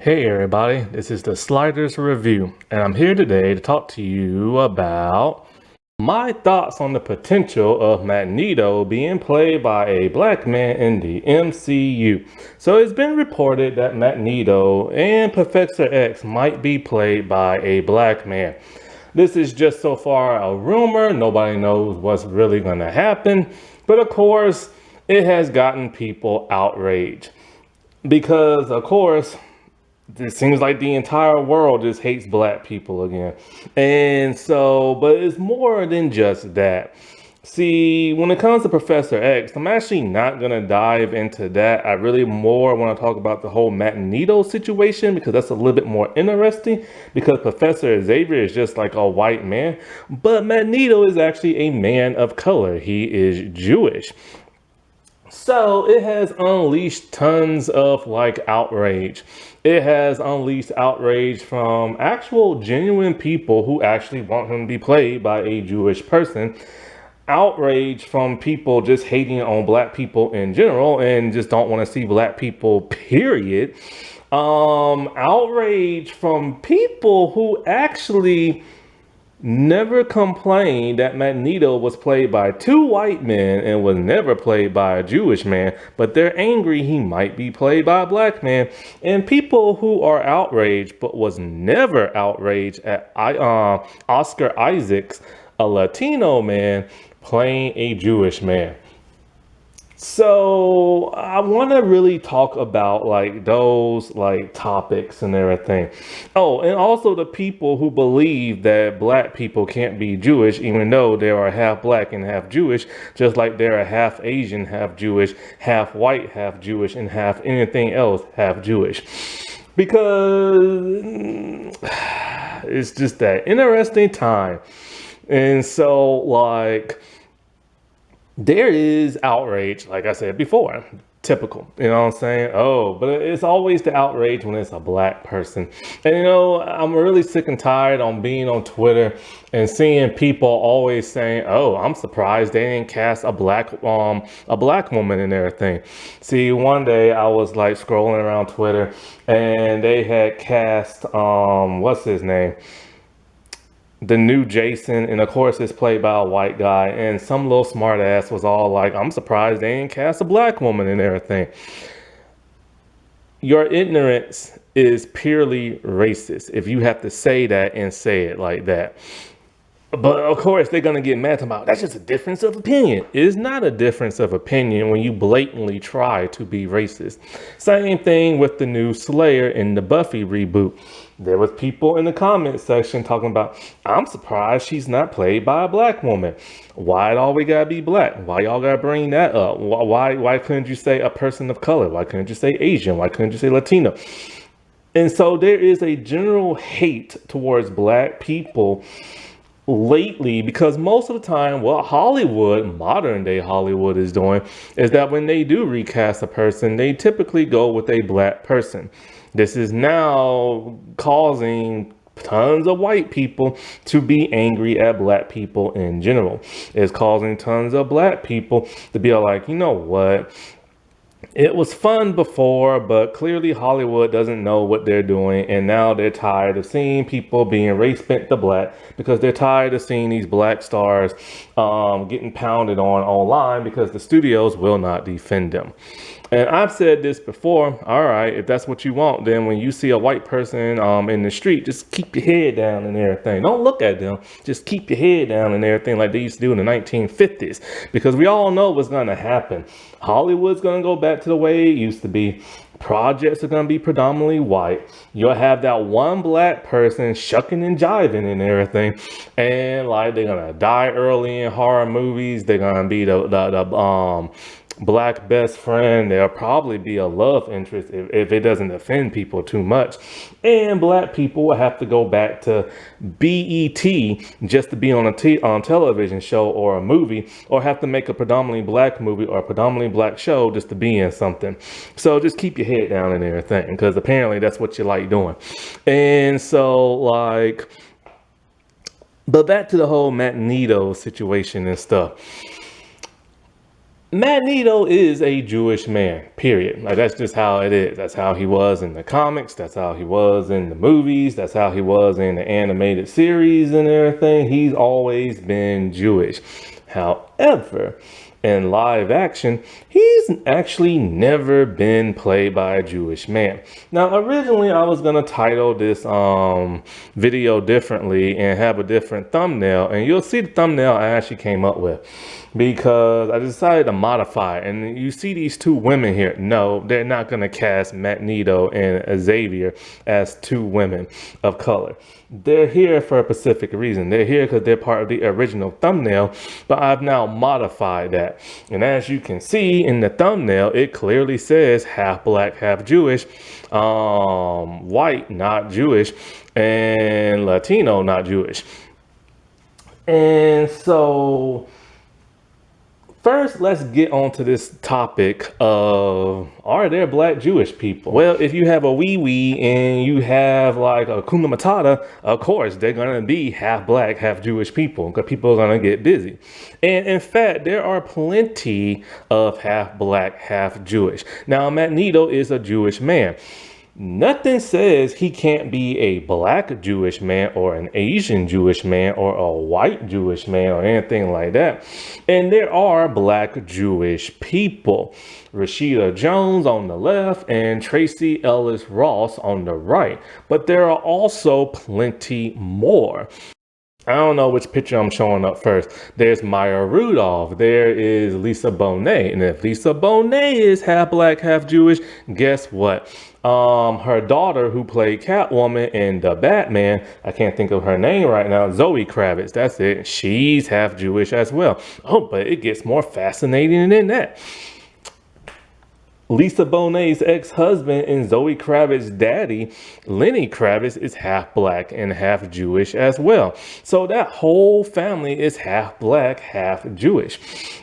Hey everybody, this is the Sliders Review, and I'm here today to talk to you about my thoughts on the potential of Magneto being played by a black man in the MCU. So it's been reported that Magneto and Professor X might be played by a black man. This is just so far a rumor, nobody knows what's really going to happen, but of course, it has gotten people outraged. Because, of course, it seems like the entire world just hates black people again. And so, but it's more than just that. See, when it comes to Professor X, I'm actually not going to dive into that. I really more want to talk about the whole Magneto situation because that's a little bit more interesting because Professor Xavier is just like a white man, but Magneto is actually a man of color. He is Jewish. So it has unleashed tons of like outrage. It has unleashed outrage from actual genuine people who actually want him to be played by a Jewish person. Outrage from people just hating on black people in general and just don't want to see black people, period. Outrage from people who actually never complained that Magneto was played by two white men and was never played by a Jewish man, but they're angry he might be played by a black man. And people who are outraged but was never outraged at Oscar Isaacs, a Latino man, playing a Jewish man. So I want to really talk about like those like topics and everything. Oh, and also the people who believe that black people can't be Jewish, even though they are half black and half Jewish, just like they're half Asian, half Jewish, half white, half Jewish, and half anything else, half Jewish. Because it's just that interesting time. And so like there is outrage, like I said before, typical, you know what I'm saying? Oh, but it's always the outrage when it's a black person. And you know, I'm really sick and tired on being on Twitter and seeing people always saying, oh, I'm surprised they didn't cast a black woman in everything. See, one day I was like scrolling around Twitter and they had cast what's his name? The new Jason, and of course it's played by a white guy, and some little smart ass was all like, I'm surprised they didn't cast a black woman and everything. Your ignorance is purely racist if you have to say that and say it like that. But of course, they're going to get mad about that's just a difference of opinion. It is not a difference of opinion when you blatantly try to be racist. Same thing with the new Slayer in the Buffy reboot. There was people in the comment section talking about, I'm surprised she's not played by a black woman. Why it always gotta be black? Why y'all gotta bring that up? Why couldn't you say a person of color? Why couldn't you say Asian? Why couldn't you say Latino? And so there is a general hate towards black people lately because most of the time what Hollywood, modern day Hollywood, is doing is that when they do recast a person, they typically go with a black person. This is now causing tons of white people to be angry at black people in general. It's causing tons of black people to be like, you know what? It was fun before, but clearly Hollywood doesn't know what they're doing, and now they're tired of seeing people being race bent to black because they're tired of seeing these black stars getting pounded on online because the studios will not defend them. And I've said this before, all right, if that's what you want, then when you see a white person in the street, just keep your head down and everything. Don't look at them. Just keep your head down and everything like they used to do in the 1950s. Because we all know what's going to happen. Hollywood's going to go back to the way it used to be. Projects are going to be predominantly white. You'll have that one black person shucking and jiving and everything. And like they're going to die early in horror movies. They're going to be the black best friend. There'll probably be a love interest if it doesn't offend people too much. And black people will have to go back to BET just to be on a television show or a movie, or have to make a predominantly black movie or a predominantly black show just to be in something. So just keep your head down and everything, because apparently that's what you like doing. And so like, but back to the whole Magneto situation and stuff. Magneto is a Jewish man, period. Like, that's just how it is. That's how he was in the comics. That's how he was in the movies. That's how he was in the animated series and everything. He's always been Jewish. However, in live action, he's actually never been played by a Jewish man. Now, originally I was gonna title this video differently and have a different thumbnail, and you'll see the thumbnail I actually came up with because I decided to modify it. And you see these two women here. No, they're not gonna cast Magneto and Xavier as two women of color. They're here for a specific reason. They're here because they're part of the original thumbnail, but I've now modified that. And as you can see in the thumbnail, it clearly says half black, half Jewish, white, not Jewish, and Latino, not Jewish. And so first, let's get onto this topic of, are there black Jewish people? Well, if you have a wee and you have like a Kuna Matata, of course, they're going to be half black, half Jewish people because people are going to get busy. And in fact, there are plenty of half black, half Jewish. Now, Magneto is a Jewish man. Nothing says he can't be a black Jewish man or an Asian Jewish man or a white Jewish man or anything like that. And there are black Jewish people. Rashida Jones on the left and Tracy Ellis Ross on the right. But there are also plenty more. I don't know which picture I'm showing up first. There's Maya Rudolph. There is Lisa Bonet. And if Lisa Bonet is half black, half Jewish, guess what? Her daughter who played Catwoman in The Batman, I can't think of her name right now, Zoe Kravitz, that's it. She's half Jewish as well. Oh, but it gets more fascinating than that. Lisa Bonet's ex-husband and Zoe Kravitz's daddy, Lenny Kravitz, is half black and half Jewish as well. So that whole family is half black, half Jewish.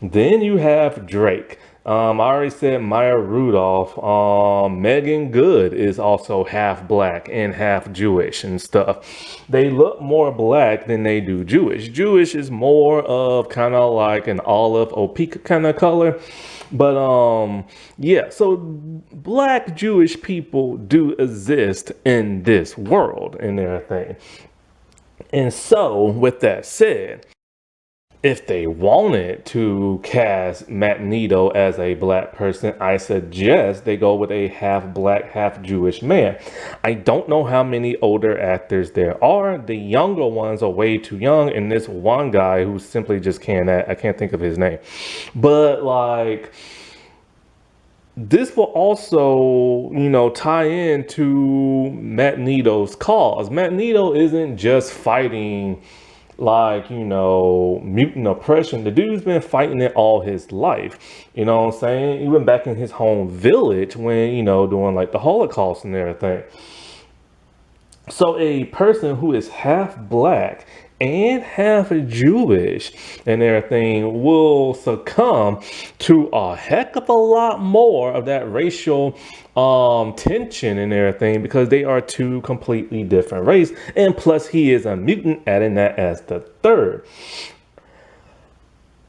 Then you have Drake. I already said Maya Rudolph. Megan Good is also half black and half Jewish and stuff. They look more black than they do Jewish. Jewish is more of kind of like an olive or pink kind of color. But yeah, so black Jewish people do exist in this world and everything. And so with that said, if they wanted to cast Magneto as a black person, I suggest they go with a half black, half Jewish man. I don't know how many older actors there are. The younger ones are way too young, and this one guy who simply just can't act, I can't think of his name. But like, this will also, you know, tie into Magneto's cause. Magneto isn't just fighting like, you know, mutant oppression. The dude's been fighting it all his life. You know what I'm saying? Even back in his home village when, you know, doing like the Holocaust and everything. So a person who is half black and half Jewish and everything will succumb to a heck of a lot more of that racial tension and everything because they are two completely different races. And plus he is a mutant, adding that as the third.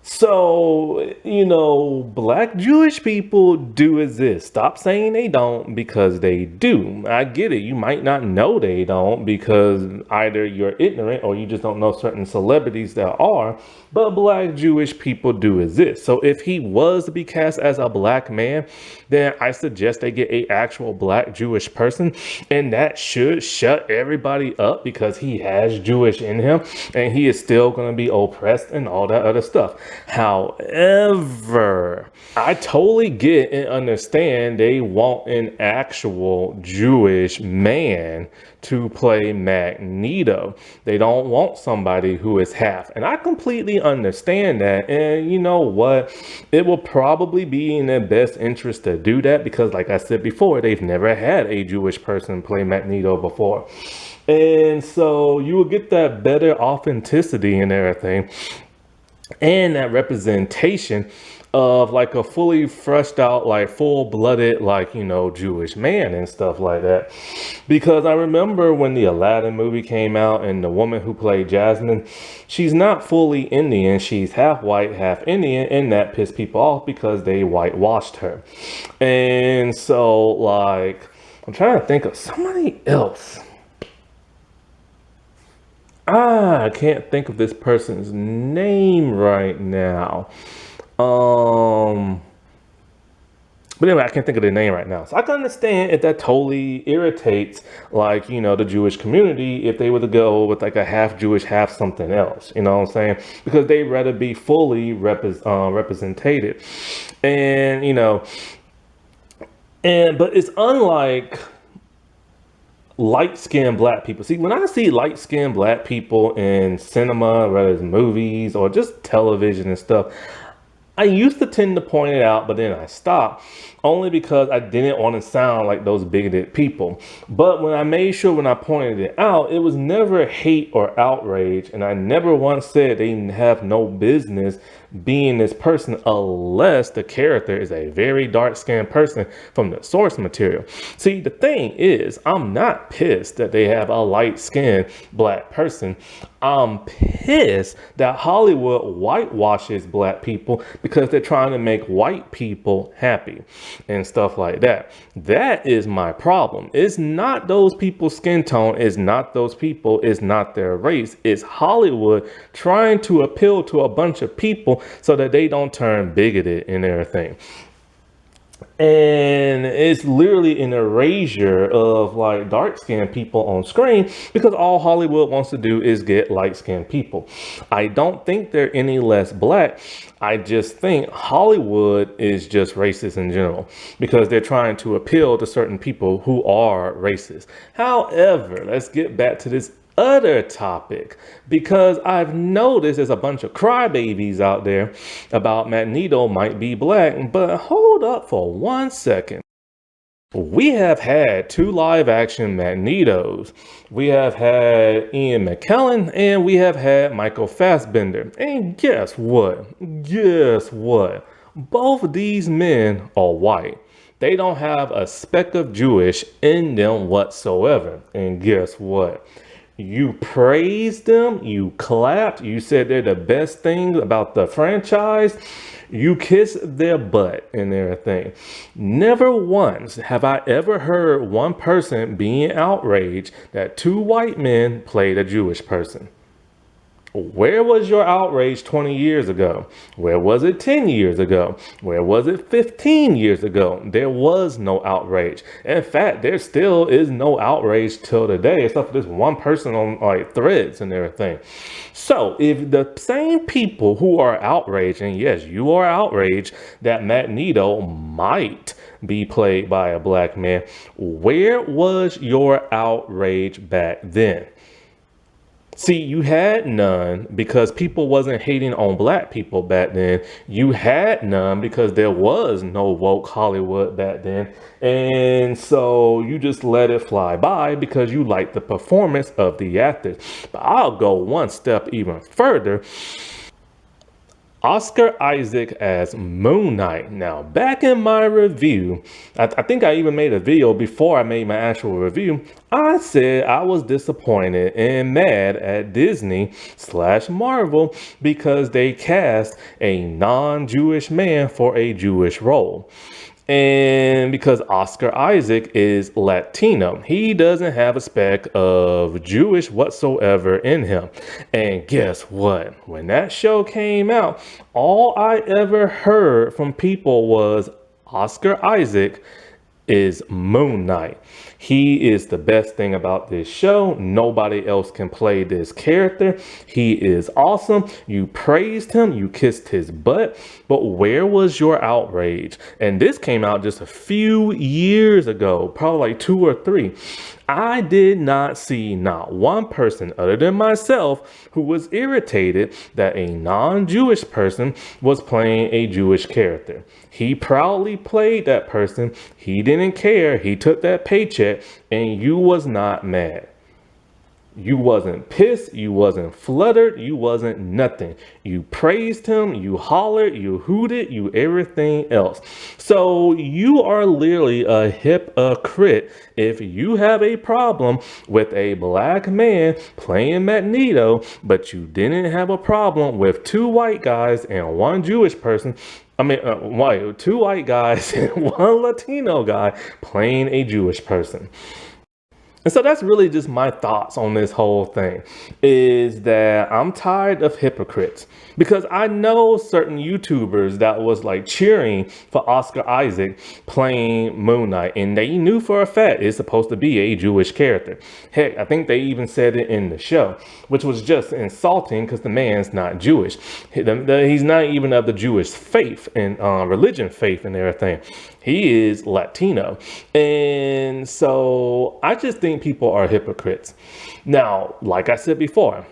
So, you know, black Jewish people do exist. Stop saying they don't because they do. I get it. You might not know they don't because either you're ignorant or you just don't know certain celebrities that are, but black Jewish people do exist. So if he was to be cast as a black man, then I suggest they get a actual black Jewish person, and that should shut everybody up because he has Jewish in him and he is still going to be oppressed and all that other stuff. However, I totally get and understand they want an actual Jewish man to play Magneto. They don't want somebody who is half. And I completely understand that. And you know what? It will probably be in their best interest to do that because, like I said before, they've never had a Jewish person play Magneto before. And so you will get that better authenticity and everything, and that representation of like a fully fleshed out, like full-blooded, like, Jewish man and stuff like that. Because I remember when the Aladdin movie came out and the woman who played Jasmine, she's not fully Indian, she's half white, half Indian, and that pissed people off because they whitewashed her. And so, like, I'm trying to think of somebody else. I can't think of this person's name right now. Um, but anyway, I can't think of their name right now. So I can understand if that totally irritates, like, the Jewish community if they were to go with like a half Jewish, half something else. You know what I'm saying? Because they'd rather be fully represented. And, but it's unlike light-skinned black people. See, when I see light-skinned black people in cinema, whether it's movies or just television and stuff, I used to tend to point it out, but then I stopped only because I didn't want to sound like those bigoted people. But when I made sure when I pointed it out, it was never hate or outrage. And I never once said they have no business being this person unless the character is a very dark-skinned person from the source material. See, the thing is, I'm not pissed that they have a light-skinned black person. I'm pissed that Hollywood whitewashes black people because they're trying to make white people happy and stuff like that. That is my problem. It's not those people's skin tone. It's not those people. It's not their race. It's Hollywood trying to appeal to a bunch of people so that they don't turn bigoted and everything. And it's literally an erasure of like dark-skinned people on screen because all Hollywood wants to do is get light-skinned people. I don't think they're any less black. I just think Hollywood is just racist in general because they're trying to appeal to certain people who are racist. However, let's get back to this other topic, because I've noticed there's a bunch of crybabies out there about Magneto might be black, but hold up for 1 second. We have had 2 live action Magnetos. We have had Ian McKellen and we have had Michael Fassbender. And guess what? Guess what? Both of these men are white. They don't have a speck of Jewish in them whatsoever. And guess what? You praised them, you clapped, you said they're the best thing about the franchise. You kissed their butt and everything. Never once have I ever heard one person being outraged that 2 white men played a Jewish person. Where was your outrage 20 years ago? Where was it 10 years ago? Where was it 15 years ago? There was no outrage. In fact, there still is no outrage till today, except for this one person on like Threads and everything. So if the same people who are outraged, and yes, you are outraged that Magneto might be played by a black man, where was your outrage back then? See, you had none because people wasn't hating on black people back then. You had none because there was no woke Hollywood back then. And so you just let it fly by because you liked the performance of the actors. But I'll go one step even further. Oscar Isaac as Moon Knight. Now, back in my review, I think I even made a video before I made my actual review. I said I was disappointed and mad at Disney/Marvel because they cast a non-Jewish man for a Jewish role. And because Oscar Isaac is Latino, he doesn't have a speck of Jewish whatsoever in him. And guess what? When that show came out, all I ever heard from people was Oscar Isaac is Moon Knight. He is the best thing about this show. Nobody else can play this character. He is awesome. You praised him. You kissed his butt. But where was your outrage? And this came out just a few years ago, probably like 2 or 3. I did not see not one person other than myself who was irritated that a non-Jewish person was playing a Jewish character. He proudly played that person. He didn't care. He took that paycheck and you was not mad. You wasn't pissed, you wasn't fluttered, you wasn't nothing. You praised him, you hollered, you hooted, you everything else. So you are literally a hypocrite if you have a problem with a black man playing Magneto, but you didn't have a problem with two white guys and one Jewish person. Two white guys and one Latino guy playing a Jewish person. And so that's really just my thoughts on this whole thing, is that I'm tired of hypocrites, because I know certain YouTubers that was like cheering for Oscar Isaac playing Moon Knight, and they knew for a fact it's supposed to be a Jewish character. Heck, I think they even said it in the show, which was just insulting because the man's not Jewish. He's not even of the Jewish faith and religion faith and everything. He is Latino. And so I just think people are hypocrites. Now, like I said before,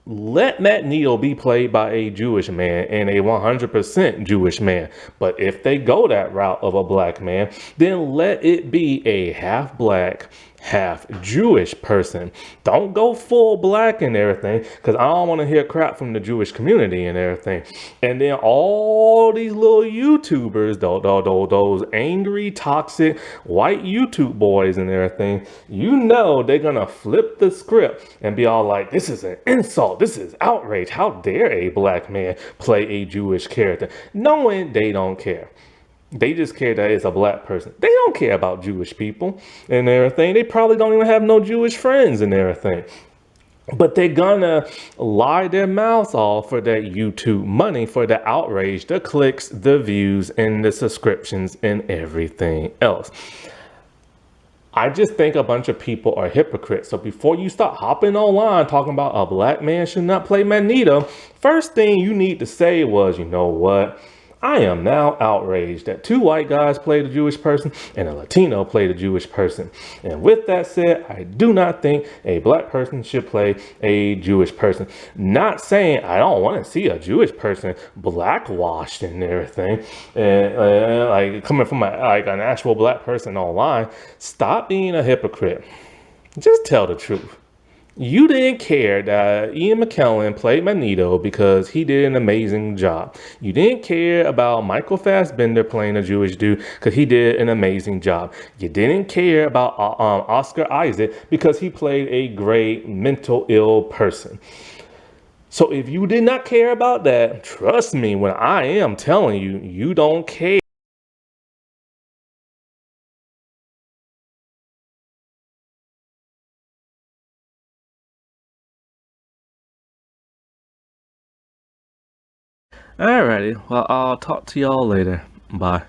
let Magneto be played by a Jewish man and a 100% Jewish man. But if they go that route of a black man, then let it be a half black, half Jewish person. Don't go full black and everything, because I don't want to hear crap from the Jewish community and everything. And then all these little YouTubers, those angry, toxic, white YouTube boys and everything, you know they're going to flip the script and be all like, this is an insult, this is outrage, how dare a black man play a Jewish character, knowing they don't care. They just care that it's a black person. They don't care about Jewish people and everything. They probably don't even have no Jewish friends and everything. But they're gonna lie their mouths off for that YouTube money, for the outrage, the clicks, the views, and the subscriptions, and everything else. I just think a bunch of people are hypocrites. So before you start hopping online talking about a black man should not play Magneto, first thing you need to say was, you know what? I am now outraged that two white guys played a Jewish person and a Latino played a Jewish person. And with that said, I do not think a black person should play a Jewish person. Not saying I don't want to see a Jewish person blackwashed and everything. And like coming from an actual black person online, stop being a hypocrite. Just tell the truth. You didn't care that Ian McKellen played Magneto because he did an amazing job. You didn't care about Michael Fassbender playing a Jewish dude because he did an amazing job. You didn't care about Oscar Isaac because he played a great mental ill person. So if you did not care about that, trust me when I am telling you, you don't care. Alrighty, well, I'll talk to y'all later. Bye.